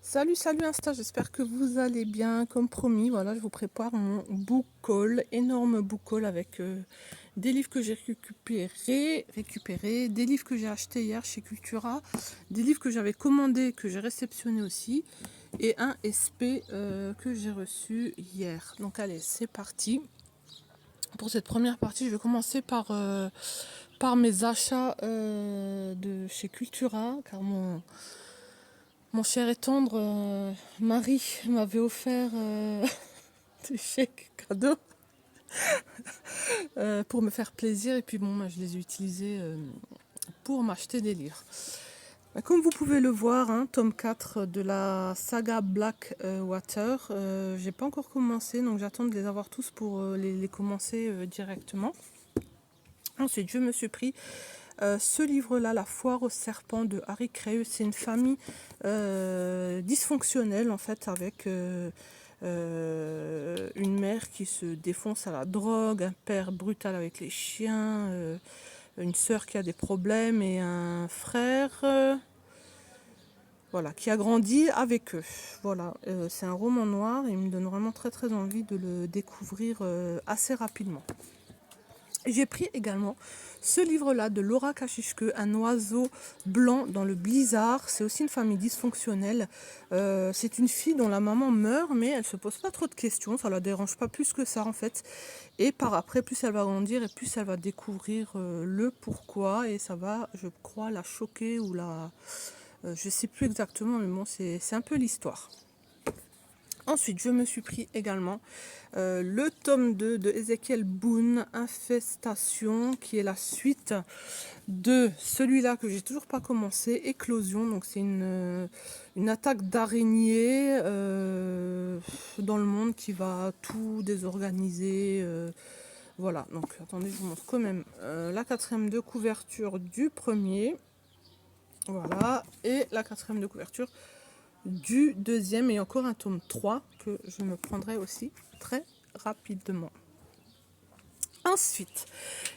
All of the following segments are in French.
Salut, salut Insta, j'espère que vous allez bien. Comme promis, voilà, je vous prépare mon book haul, énorme book haul avec des livres que j'ai récupérés, des livres que j'ai achetés hier chez Cultura, des livres que j'avais commandés, que j'ai réceptionnés aussi, et un SP que j'ai reçu hier. Donc allez, c'est parti. Pour cette première partie, je vais commencer par mes achats de chez Cultura, car mon cher et tendre mari m'avait offert des chèques cadeaux pour me faire plaisir. Et puis bon, je les ai utilisés pour m'acheter des livres. Comme vous pouvez le voir, hein, tome 4 de la saga Black Water. J'ai pas encore commencé, donc j'attends de les avoir tous pour les commencer directement. Ensuite, je me suis pris ce livre-là, La foire aux serpents de Harry Creus. C'est une famille dysfonctionnelle en fait, avec une mère qui se défonce à la drogue, un père brutal avec les chiens, une sœur qui a des problèmes et un frère voilà, qui a grandi avec eux. Voilà, c'est un roman noir et il me donne vraiment très très envie de le découvrir assez rapidement. J'ai pris également ce livre-là de Laura Kashishke, Un oiseau blanc dans le blizzard. C'est aussi une famille dysfonctionnelle. C'est une fille dont la maman meurt, mais elle se pose pas trop de questions. Ça la dérange pas plus que ça en fait. Et par après, plus elle va grandir et plus elle va découvrir le pourquoi. Et ça va, je crois, la choquer ou la... je sais plus exactement, mais bon, c'est un peu l'histoire. Ensuite, je me suis pris également le tome 2 de Ezekiel Boone, Infestation, qui est la suite de celui-là que j'ai toujours pas commencé, Éclosion. Donc c'est une attaque d'araignées dans le monde qui va tout désorganiser. Voilà, donc attendez, je vous montre quand même la quatrième de couverture du premier. Voilà, et la quatrième de couverture du deuxième et encore un tome 3 que je me prendrai aussi très rapidement. Ensuite,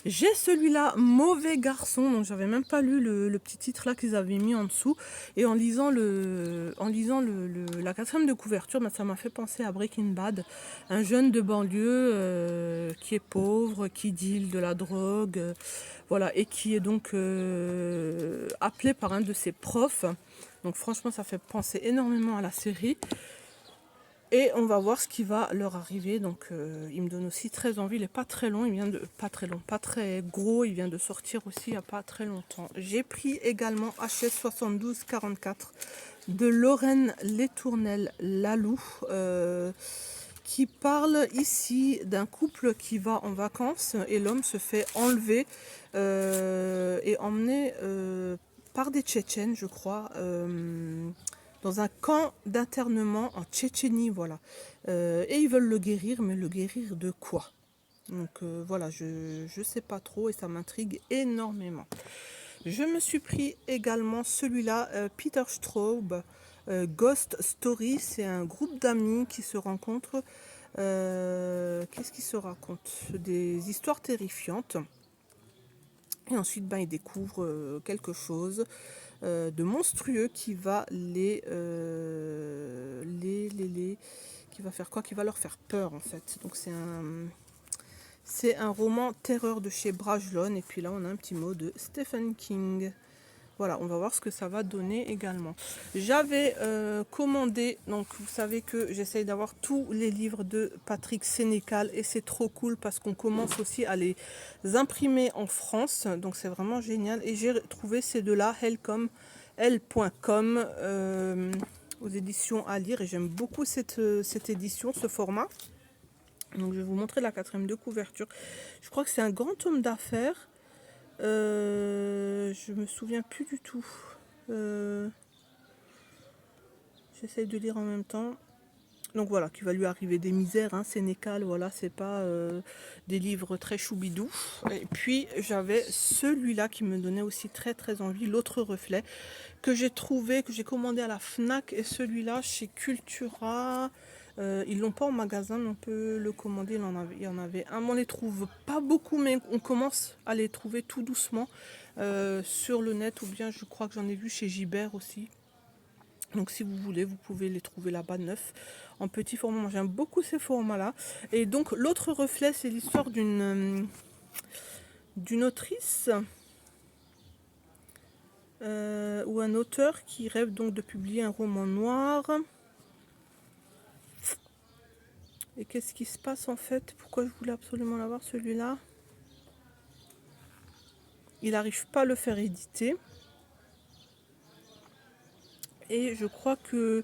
j'ai celui-là, Mauvais garçon, donc j'avais même pas lu le petit titre là qu'ils avaient mis en dessous. Et en lisant la quatrième de couverture, ça m'a fait penser à Breaking Bad. Un jeune de banlieue qui est pauvre, qui deal de la drogue, voilà, et qui est donc appelé par un de ses profs. Donc franchement, ça fait penser énormément à la série. Et on va voir ce qui va leur arriver. Donc il me donne aussi très envie. Il n'est pas très long, il vient de pas très long, pas très gros. Il vient de sortir aussi il n'y a pas très longtemps. J'ai pris également HS 7244 de Lorraine Letournel Lalou. Qui parle ici d'un couple qui va en vacances et l'homme se fait enlever et emmener par des Tchétchènes, je crois, dans un camp d'internement en Tchétchénie, voilà. Et ils veulent le guérir, mais le guérir de quoi? Donc voilà, je sais pas trop et ça m'intrigue énormément. Je me suis pris également celui-là, Peter Straub, Ghost Story. C'est un groupe d'amis qui se rencontrent. Qu'est-ce qu'ils se racontent? Des histoires terrifiantes. Et ensuite, ils découvrent quelque chose de monstrueux qui va qui va faire quoi? Qui va leur faire peur en fait. Donc c'est un roman terreur de chez Brajlon. Et puis là, on a un petit mot de Stephen King. Voilà, on va voir ce que ça va donner également. J'avais commandé, donc vous savez que j'essaye d'avoir tous les livres de Patrick Sénécal et c'est trop cool parce qu'on commence aussi à les imprimer en France. Donc c'est vraiment génial. Et j'ai trouvé ces deux-là, L.com, aux éditions à lire. Et j'aime beaucoup cette édition, ce format. Donc je vais vous montrer la quatrième de couverture. Je crois que c'est un grand tome d'affaires. Je me souviens plus du tout. J'essaye de lire en même temps. Donc voilà, qui va lui arriver des misères, hein, Sénécal, voilà, c'est pas des livres très choubidou. Et puis j'avais celui-là qui me donnait aussi très très envie, L'autre reflet, que j'ai trouvé, que j'ai commandé à la Fnac, et celui-là chez Cultura. Ils l'ont pas en magasin, mais on peut le commander. Il y en avait un. On les trouve pas beaucoup, mais on commence à les trouver tout doucement sur le net, ou bien je crois que j'en ai vu chez Gibert aussi. Donc si vous voulez, vous pouvez les trouver là-bas neufs, en petit format. Moi, j'aime beaucoup ces formats-là. Et donc l'autre reflet, c'est l'histoire d'une autrice ou un auteur qui rêve donc de publier un roman noir. Et qu'est-ce qui se passe en fait? Pourquoi je voulais absolument l'avoir celui-là? Il n'arrive pas à le faire éditer. Et je crois que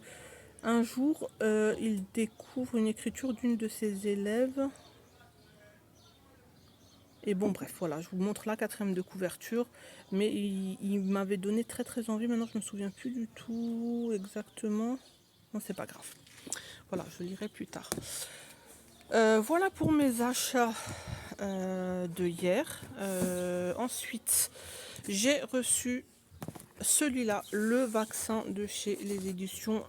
un jour, il découvre une écriture d'une de ses élèves. Et bon, bref, voilà, je vous montre la 4e de couverture. Mais il m'avait donné très très envie. Maintenant, je me souviens plus du tout exactement. Non, c'est pas grave. Voilà, je lirai plus tard. Voilà pour mes achats de hier. Ensuite, j'ai reçu celui-là, le vaccin de chez les éditions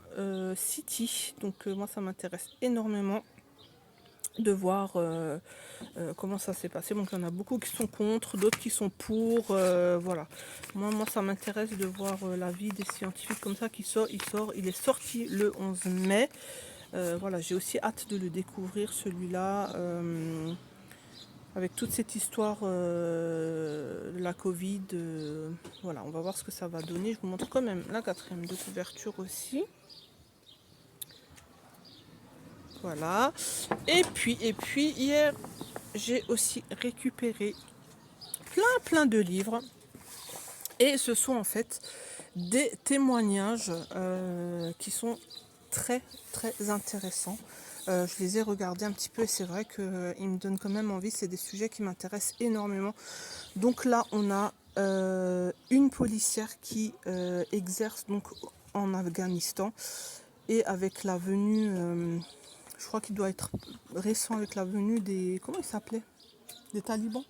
City. Donc moi, ça m'intéresse énormément de voir comment ça s'est passé. Donc il y en a beaucoup qui sont contre, d'autres qui sont pour. Voilà. Moi, ça m'intéresse de voir l'avis des scientifiques comme ça qui sort. Il est sorti le 11 mai. Voilà, j'ai aussi hâte de le découvrir celui-là. Avec toute cette histoire de la Covid, voilà, on va voir ce que ça va donner. Je vous montre quand même la 4e de couverture aussi. Voilà. Et puis hier, j'ai aussi récupéré plein de livres. Et ce sont en fait des témoignages qui sont très intéressants. Je les ai regardés un petit peu et c'est vrai qu'ils me donnent quand même envie. C'est des sujets qui m'intéressent énormément. Donc là, on a une policière qui exerce donc en Afghanistan. Et avec la venue, je crois qu'il doit être récent, avec la venue des... Comment ils s'appelaient? Des talibans.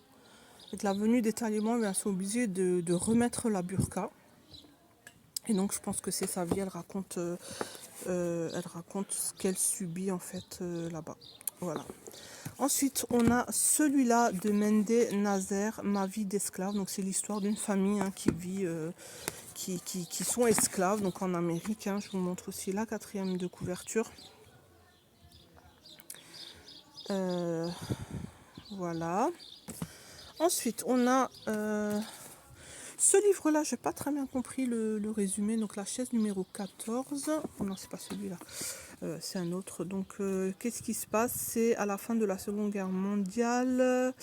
Avec la venue des talibans, ils sont obligés de remettre la burqa. Et donc je pense que c'est sa vie, elle raconte ce qu'elle subit en fait là-bas. Voilà. Ensuite, on a celui-là de Mende Nazer, Ma vie d'esclave. Donc c'est l'histoire d'une famille qui vit, qui sont esclaves, donc en Amérique. Je vous montre aussi la 4e de couverture. Voilà. Ensuite, on a ce livre-là, j'ai pas très bien compris le résumé. Donc la chaise numéro 14. Oh non, c'est pas celui-là. C'est un autre. Donc qu'est-ce qui se passe? C'est à la fin de la Seconde Guerre mondiale.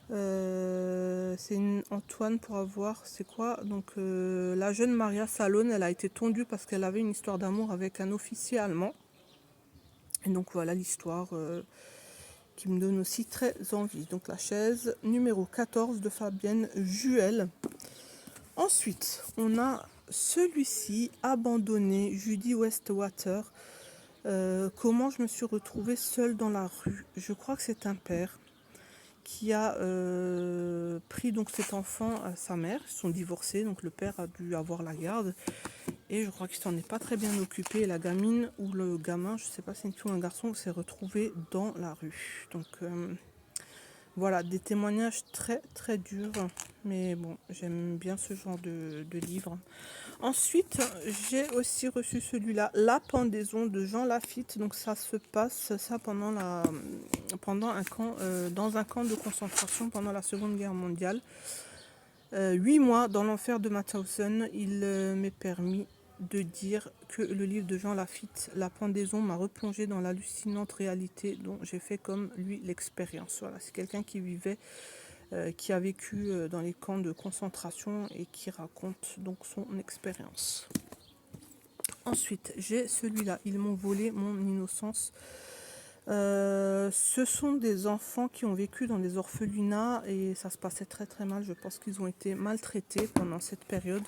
C'est Antoine pour avoir. C'est quoi? Donc la jeune Maria Salone, elle a été tondue parce qu'elle avait une histoire d'amour avec un officier allemand. Et donc voilà l'histoire qui me donne aussi très envie. Donc la chaise numéro 14 de Fabienne Juel. Ensuite, on a celui-ci, Abandonné, Judy Westwater. Comment je me suis retrouvée seule dans la rue. Je crois que c'est un père qui a pris donc cet enfant à sa mère. Ils sont divorcés, donc le père a dû avoir la garde. Et je crois qu'il s'en est pas très bien occupé. Et la gamine ou le gamin, je ne sais pas si c'est une fille ou un garçon, s'est retrouvé dans la rue. Donc voilà, des témoignages très durs. Mais bon, j'aime bien ce genre de livre. Ensuite, j'ai aussi reçu celui-là, La pendaison de Jean Lafitte. Donc ça se passe pendant un camp, dans un camp de concentration pendant la Seconde Guerre mondiale. 8 mois dans l'enfer de Mauthausen. Il m'est permis de dire que le livre de Jean Lafitte, La pendaison, m'a replongé dans l'hallucinante réalité dont j'ai fait comme lui l'expérience. Voilà, c'est quelqu'un qui vivait, qui a vécu dans les camps de concentration et qui raconte donc son expérience. Ensuite, j'ai celui-là, Ils m'ont volé mon innocence. Ce sont des enfants qui ont vécu dans des orphelinats et ça se passait très mal. Je pense qu'ils ont été maltraités pendant cette période.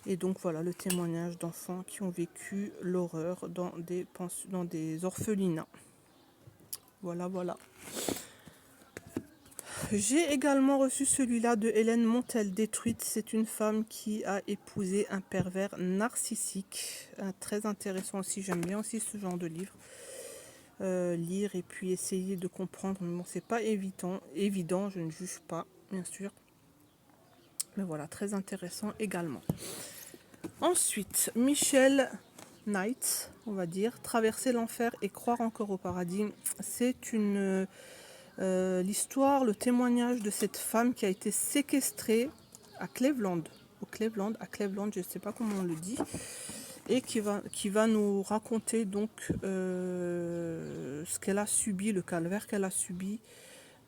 Et donc voilà le témoignage d'enfants qui ont vécu l'horreur dans des orphelinats. Voilà. J'ai également reçu celui-là de Hélène Montel, Détruite. C'est une femme qui a épousé un pervers narcissique. Très intéressant aussi, j'aime bien aussi ce genre de livre. Lire et puis essayer de comprendre. Mais bon, c'est pas évident, je ne juge pas, bien sûr. Mais voilà, très intéressant également. Ensuite, Michel Nights, on va dire, traverser l'enfer et croire encore au paradis. C'est une l'histoire, le témoignage de cette femme qui a été séquestrée à Cleveland, à Cleveland, je ne sais pas comment on le dit, et qui va nous raconter donc ce qu'elle a subi, le calvaire qu'elle a subi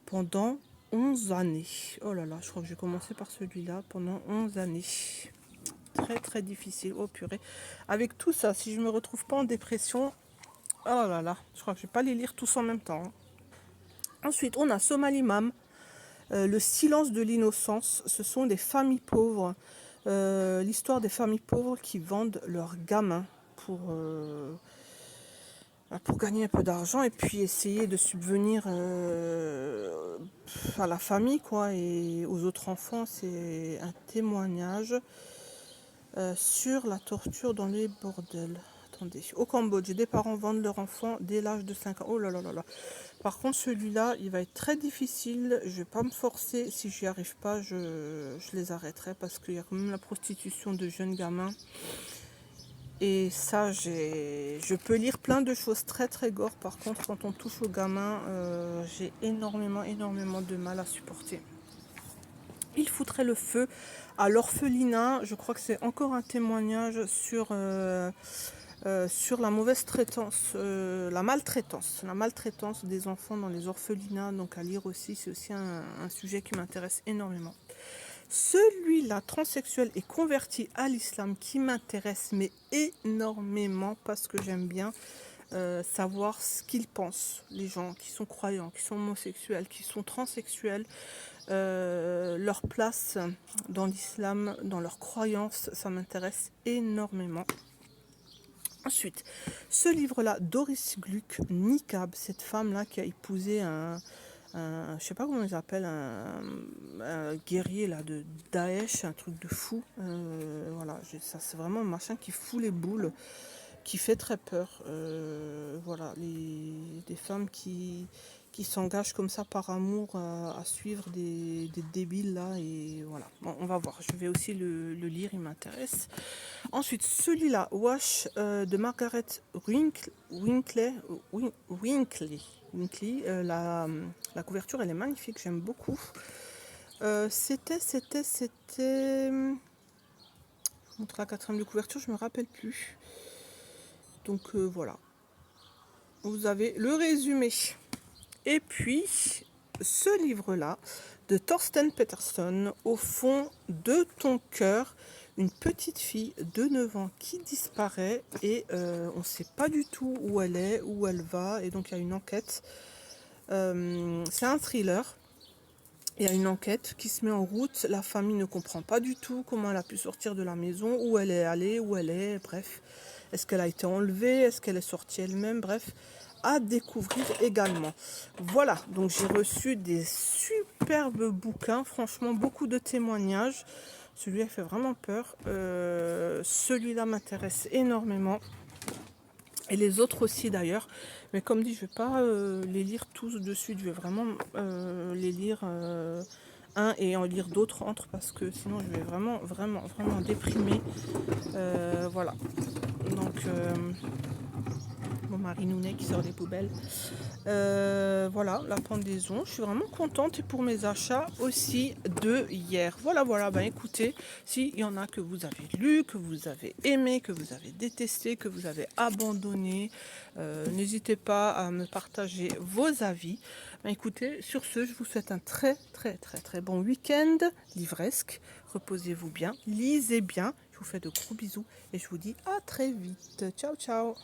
pendant 11 années. Oh là là, je crois que j'ai commencé par celui-là, pendant 11 années. Très très difficile, oh purée. Avec tout ça, si je me retrouve pas en dépression, oh là là, je crois que je vais pas les lire tous en même temps, hein. Ensuite, on a Somalimam, le silence de l'innocence. Ce sont des familles pauvres, l'histoire des familles pauvres qui vendent leurs gamins pour gagner un peu d'argent et puis essayer de subvenir à la famille, quoi, et aux autres enfants. C'est un témoignage sur la torture dans les bordels. Attendez. Au Cambodge, des parents vendent leurs enfants dès l'âge de 5 ans. Oh là là là là. Par contre, celui-là, il va être très difficile. Je vais pas me forcer. Si j'y arrive pas, je les arrêterai parce qu'il y a quand même la prostitution de jeunes gamins. Et ça, je peux lire plein de choses très très gore. Par contre, quand on touche aux gamins, j'ai énormément de mal à supporter. Il foutrait le feu à l'orphelinat. Je crois que c'est encore un témoignage sur la mauvaise traitance, la maltraitance des enfants dans les orphelinats. Donc à lire aussi, c'est aussi un sujet qui m'intéresse énormément. Celui-là, transsexuel et converti à l'islam, qui m'intéresse mais énormément parce que j'aime bien savoir ce qu'ils pensent, les gens qui sont croyants, qui sont homosexuels, qui sont transsexuels, leur place dans l'islam, dans leurs croyances, ça m'intéresse énormément. Ensuite, ce livre-là, Doris Gluck, Niqab, cette femme-là qui a épousé je sais pas comment ils appellent, un guerrier là de Daesh, un truc de fou. Voilà, ça c'est vraiment un machin qui fout les boules, qui fait très peur. Voilà, des femmes qui s'engagent comme ça par amour à suivre des débiles là, et voilà. Bon, on va voir, je vais aussi le lire, il m'intéresse. Ensuite, celui-là, Wash de Margaret Winkley, la couverture elle est magnifique, j'aime beaucoup. C'était, je vous montre la quatrième de couverture, je me rappelle plus. Donc voilà, vous avez le résumé. Et puis, ce livre-là, de Thorsten Peterson, Au fond de ton cœur, une petite fille de 9 ans qui disparaît et on ne sait pas du tout où elle est, où elle va, et donc il y a une enquête. C'est un thriller. Il y a une enquête qui se met en route, la famille ne comprend pas du tout comment elle a pu sortir de la maison, où elle est allée, où elle est, bref. Est-ce qu'elle a été enlevée, est-ce qu'elle est sortie elle-même, bref, à découvrir également. Voilà, donc j'ai reçu des superbes bouquins, franchement beaucoup de témoignages. Celui-là fait vraiment peur, celui-là m'intéresse énormément. Et les autres aussi d'ailleurs, mais comme dit, je ne vais pas les lire tous de suite, je vais vraiment les lire un et en lire d'autres entre, parce que sinon je vais vraiment déprimer. Voilà, donc mon mari Nounet qui sort des poubelles. Voilà, la pendaison, je suis vraiment contente, et pour mes achats aussi de hier. Voilà, ben écoutez, s'il y en a que vous avez lu, que vous avez aimé, que vous avez détesté, que vous avez abandonné, n'hésitez pas à me partager vos avis. Ben écoutez, sur ce, je vous souhaite un très bon week-end livresque. Reposez-vous bien, lisez bien, je vous fais de gros bisous et je vous dis à très vite. Ciao ciao.